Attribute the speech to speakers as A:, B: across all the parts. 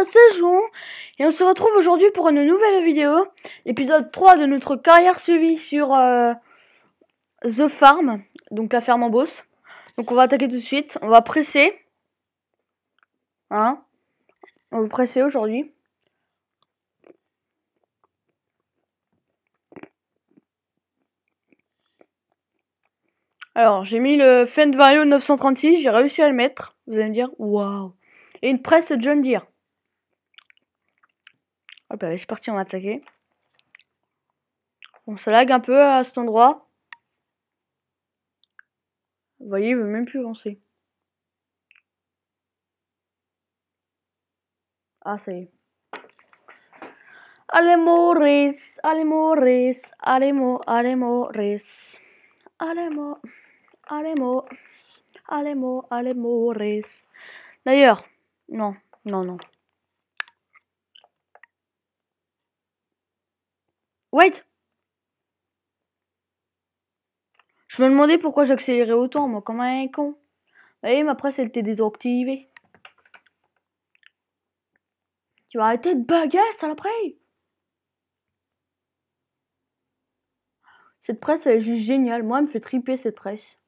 A: c'est Jouan et on se retrouve aujourd'hui pour une nouvelle vidéo, épisode 3 de notre carrière suivie sur The Farm, donc la ferme en Beauce. Donc on va attaquer tout de suite, on va presser, hein, on va presser aujourd'hui. Alors j'ai mis le Fendt Vario 936, j'ai réussi à le mettre, vous allez me dire, waouh. Et une presse John Deere. Hop, allez, c'est parti, on va attaquer. Bon, ça lag un peu à cet endroit. Vous voyez, il veut même plus avancer. Ah, ça y est. Allez Maurice, allez Maurice, allez Maurice, allez Maurice, allez Maurice. D'ailleurs, non. Wait. Je me demandais pourquoi j'accélérais autant, moi, comme un con. Vous voyez, ma presse, elle était désactivée. Tu vas arrêter de bugger, saloperie. Cette presse, elle est juste géniale. Moi, elle me fait triper, cette presse.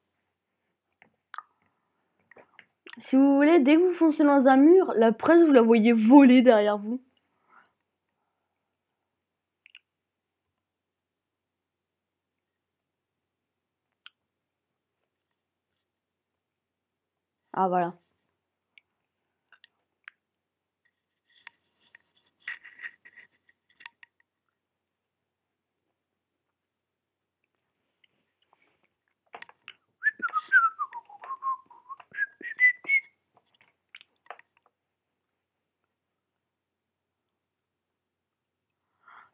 A: Si vous voulez, dès que vous foncez dans un mur, la presse, vous la voyez voler derrière vous. Ah, voilà.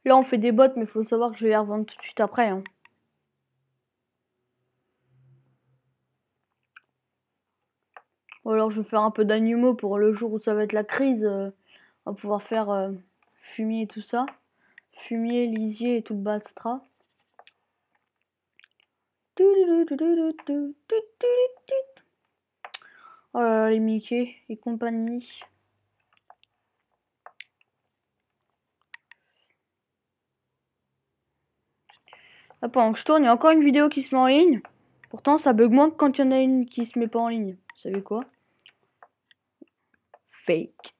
A: Là, on fait des bottes, mais il faut savoir que je vais les revendre tout de suite après. Hein. Ou alors, je vais faire un peu d'animaux pour le jour où ça va être la crise. On va pouvoir faire fumier et tout ça. Fumier, lisier et tout le bastrat. Oh là là, les Mickey et compagnie. Là, pendant que je tourne, il y a encore une vidéo qui se met en ligne. Pourtant, ça bug moins que quand il y en a une qui se met pas en ligne. Vous savez quoi? Fake.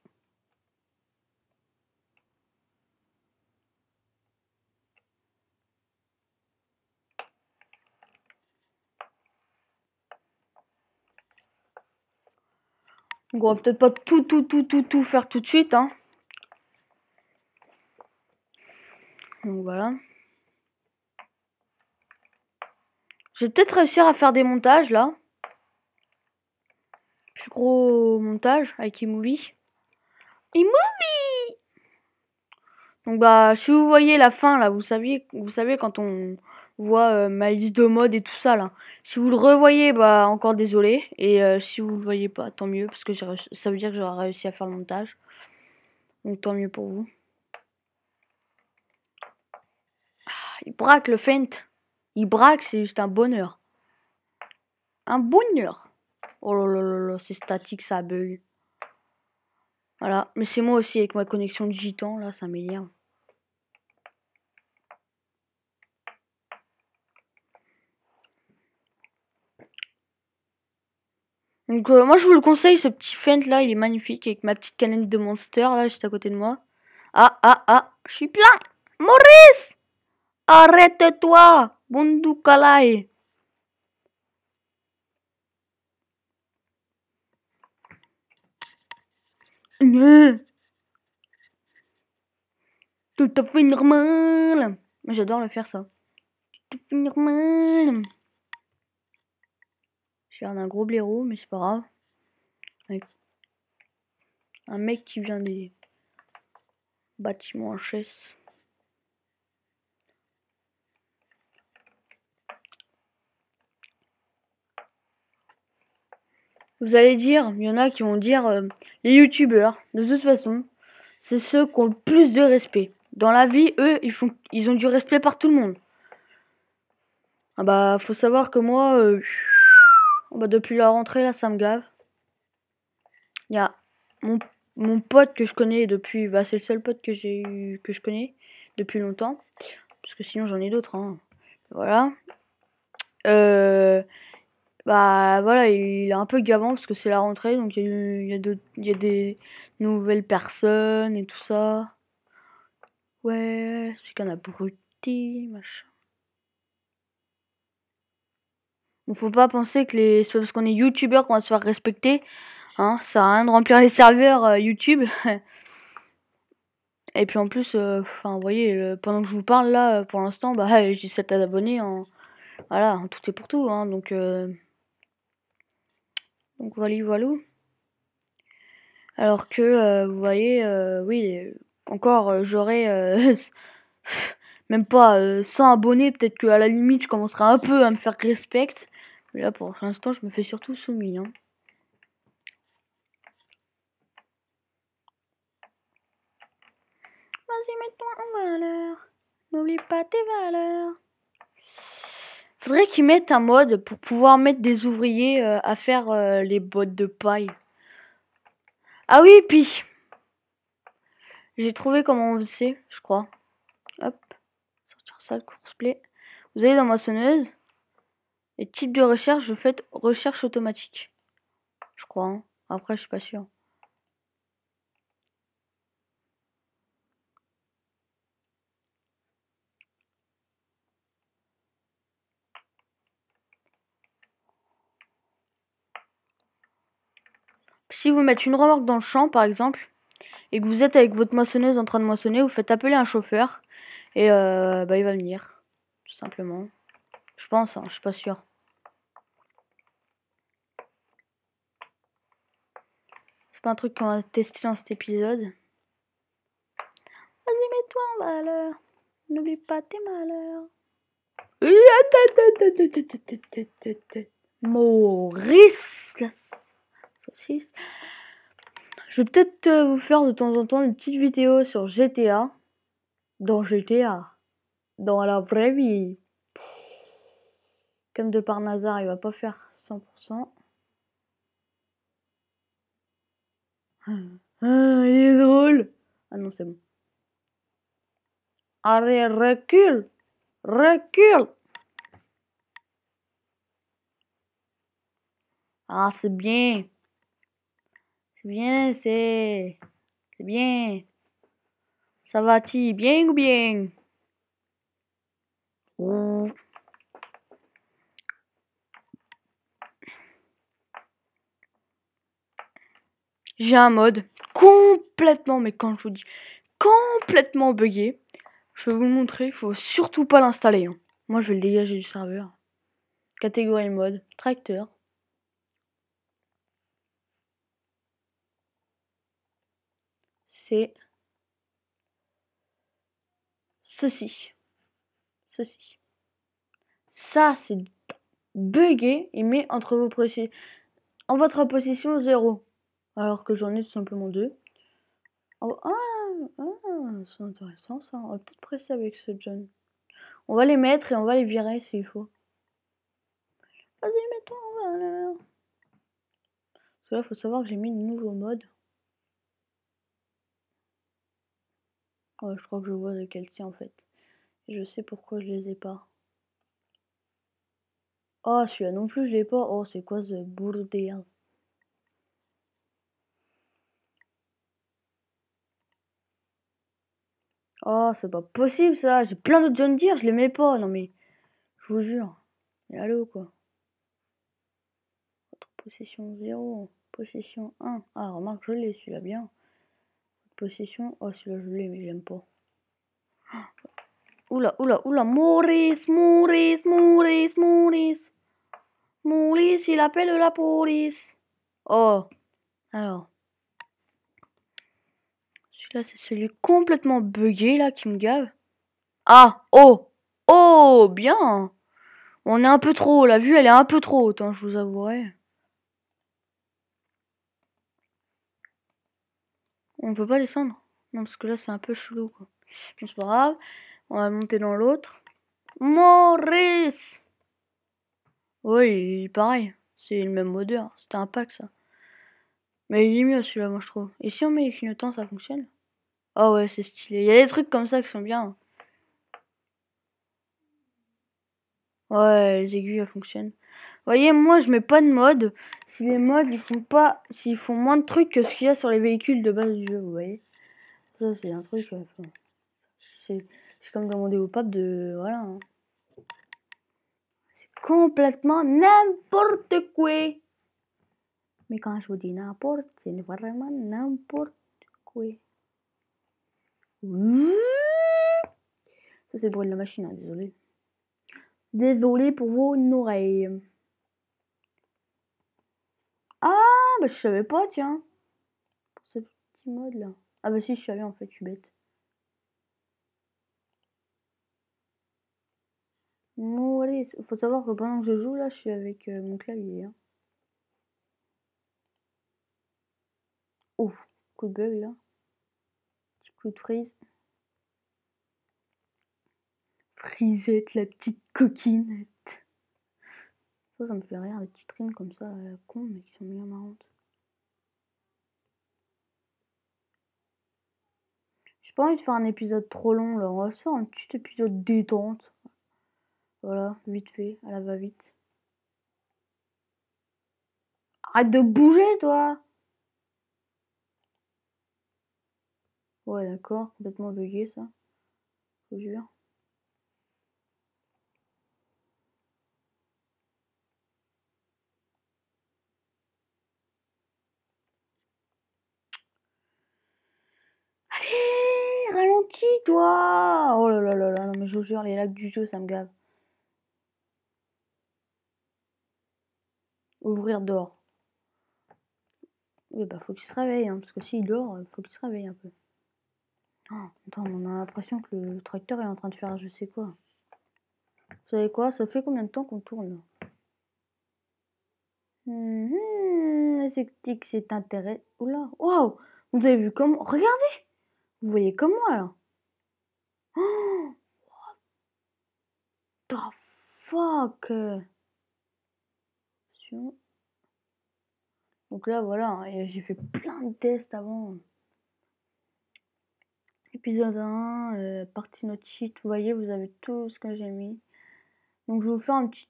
A: Donc, on va peut-être pas tout faire tout de suite. Hein. Donc voilà. Je vais peut-être réussir à faire des montages là. Plus gros montage avec iMovie. iMovie! Donc bah si vous voyez la fin là, vous savez quand on voit ma liste de mode et tout ça là. Si vous le revoyez, bah encore désolé. Et si vous le voyez pas, tant mieux parce que ça veut dire que j'aurai réussi à faire le montage. Donc tant mieux pour vous. Ah, il braque le Fendt. Il braque, c'est juste un bonheur. Un bonheur. Oh là là là là, c'est statique, ça bug. Voilà, mais c'est moi aussi avec ma connexion de gitan là, ça m'énerve. Donc moi je vous le conseille, ce petit Fendt là, il est magnifique avec ma petite canette de Monster là juste à côté de moi. Ah, je suis plein. Maurice, arrête-toi, Bundukalae. Tout à fait normal. Mais j'adore le faire ça. Tout à fait normal. J'ai l'air d'un gros blaireau, mais c'est pas grave. Avec un mec qui vient des bâtiments en chaise. Vous allez dire, il y en a qui vont dire, les youtubeurs, de toute façon, c'est ceux qui ont le plus de respect. Dans la vie, eux, ils ont du respect par tout le monde. Ah bah, faut savoir que moi, bah, depuis la rentrée, là, ça me gave. Il y a mon pote que je connais depuis... Bah, c'est le seul pote que j'ai eu, que je connais depuis longtemps. Parce que sinon, j'en ai d'autres, hein. Voilà. Bah, voilà, il est un peu gavant parce que c'est la rentrée. Donc, il y a des nouvelles personnes et tout ça. Ouais, c'est qu'un abruti, machin. Bon, faut pas penser que c'est parce qu'on est youtubeur qu'on va se faire respecter. Hein, ça sert à rien de remplir les serveurs YouTube. Et puis en plus, enfin, vous voyez, pendant que je vous parle là, pour l'instant, bah, j'ai 7 abonnés. Voilà, en tout et pour tout. Hein, donc voilà, voilà. Alors que, vous voyez, oui, encore, j'aurais même pas 100 abonnés. Peut-être qu'à la limite, je commencerai un peu à me faire respect. Mais là, pour l'instant, je me fais surtout soumis. Hein. Vas-y, mets-toi en valeur. N'oublie pas tes valeurs. Faudrait qu'ils mettent un mode pour pouvoir mettre des ouvriers à faire les bottes de paille. Ah oui, puis j'ai trouvé comment on faisait, je crois. Hop, sortir ça, le course-play. Vous allez dans moissonneuse. Et type de recherche, vous faites recherche automatique. Je crois. Hein. Après, je suis pas sûre. Si vous mettez une remorque dans le champ, par exemple, et que vous êtes avec votre moissonneuse en train de moissonner, vous faites appeler un chauffeur et bah, il va venir, tout simplement. Je pense, hein, je suis pas sûre. C'est pas un truc qu'on va tester dans cet épisode. Vas-y, mets-toi en valeur. N'oublie pas tes malheurs. Maurice, la saucisse. Je vais peut-être vous faire de temps en temps une petite vidéo sur GTA. Dans GTA. Dans la vraie vie. Comme de par hasard, il va pas faire 100%. Ah, il est drôle. Ah non, c'est bon. Allez, recule. Recule. Ah, c'est bien. C'est bien, c'est bien. Ça va-t-il bien ou bien? Oh. J'ai un mode complètement, mais quand je vous dis complètement buggé, je vais vous le montrer, il faut surtout pas l'installer. Hein. Moi, je vais le dégager du serveur. Catégorie mode, tracteur. C'est ceci. Ceci. Ça, c'est buggé. Il met entre vos en votre position 0. Alors que j'en ai tout simplement 2. Oh, c'est intéressant ça. On va peut-être presser avec ce John. On va les mettre et on va les virer s'il faut. Vas-y, mets-toi en valeur. Parce que là, faut savoir que j'ai mis de nouveaux modes. Ouais, je crois que je vois lequel c'est en fait. Et je sais pourquoi je les ai pas. Oh, celui-là non plus, je l'ai pas. Oh, c'est quoi ce bordel? Oh, c'est pas possible ça. J'ai plein de John Deere, je les mets pas. Non mais, je vous jure. Mais allô quoi. Possession 0. Possession 1. Ah, remarque, je l'ai celui-là bien. Possession. Oh, celui-là, je l'ai, mais j'aime pas. Oula, oula, oula. Maurice, Maurice, Maurice, Maurice. Maurice, il appelle la police. Oh. Alors. Celui-là, c'est celui complètement buggé, là, qui me gave. Ah, oh. Oh, bien. On est un peu trop haut. La vue, elle est un peu trop haute, hein, je vous avouerai. On peut pas descendre. Non, parce que là, c'est un peu chelou, quoi. Bon, c'est pas grave. On va monter dans l'autre. Maurice! Oui, pareil. C'est le même modeur. C'était un pack, ça. Mais il est mieux celui-là, moi je trouve. Et si on met les clignotants, ça fonctionne? Oh ouais, c'est stylé. Il y a des trucs comme ça qui sont bien. Ouais, les aiguilles, elles fonctionnent. Vous voyez, moi je mets pas de mode. Si les modes ils font pas, s'ils font moins de trucs que ce qu'il y a sur les véhicules de base du jeu, vous voyez. Ça c'est un truc. C'est comme demander au pape de. Voilà. Hein. C'est complètement n'importe quoi. Mais quand je vous dis n'importe, c'est vraiment n'importe quoi. Ça c'est le bruit de la machine, hein, désolé. Désolé pour vos oreilles. Ah, bah je savais pas, tiens. Pour ce petit mode là. Ah bah si, je savais en fait, je suis bête. Bon, allez, faut savoir que pendant que je joue là, je suis avec mon clavier. Hein. Oh, coup de bug là. Petit coup de freeze. Frisette, la petite coquinette. Ça me fait rire, des petites rimes comme ça, à la con, mais qui sont bien marrantes. J'ai pas envie de faire un épisode trop long là, on va se faire un petit épisode détente. Voilà, vite fait, à la va-vite. Arrête de bouger toi! Ouais d'accord, complètement bugué ça. Je vous jure. Allez, ralentis toi! Oh là là là là, non mais je vous jure, les lags du jeu ça me gave. Ouvrir dehors. Oui bah faut qu'il se réveille, hein, parce que s'il dort, faut qu'il se réveille un peu. Oh, attends, on a l'impression que le tracteur est en train de faire je sais quoi. Vous savez quoi? Ça fait combien de temps qu'on tourne là? C'est que c'est intéressant. Oula, waouh! Vous avez vu comment? Regardez! Vous voyez comme moi là? Oh, the fuck! Donc là voilà, hein, j'ai fait plein de tests avant. Épisode 1, partie note sheet, vous voyez, vous avez tout ce que j'ai mis. Donc je vais vous faire un petit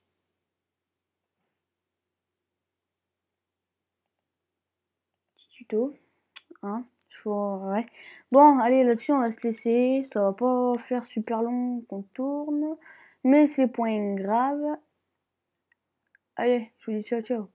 A: tuto. Hein, ouais. Bon, allez, là-dessus, on va se laisser. Ça va pas faire super long qu'on tourne. Mais c'est point grave. Allez, je vous dis ciao, ciao.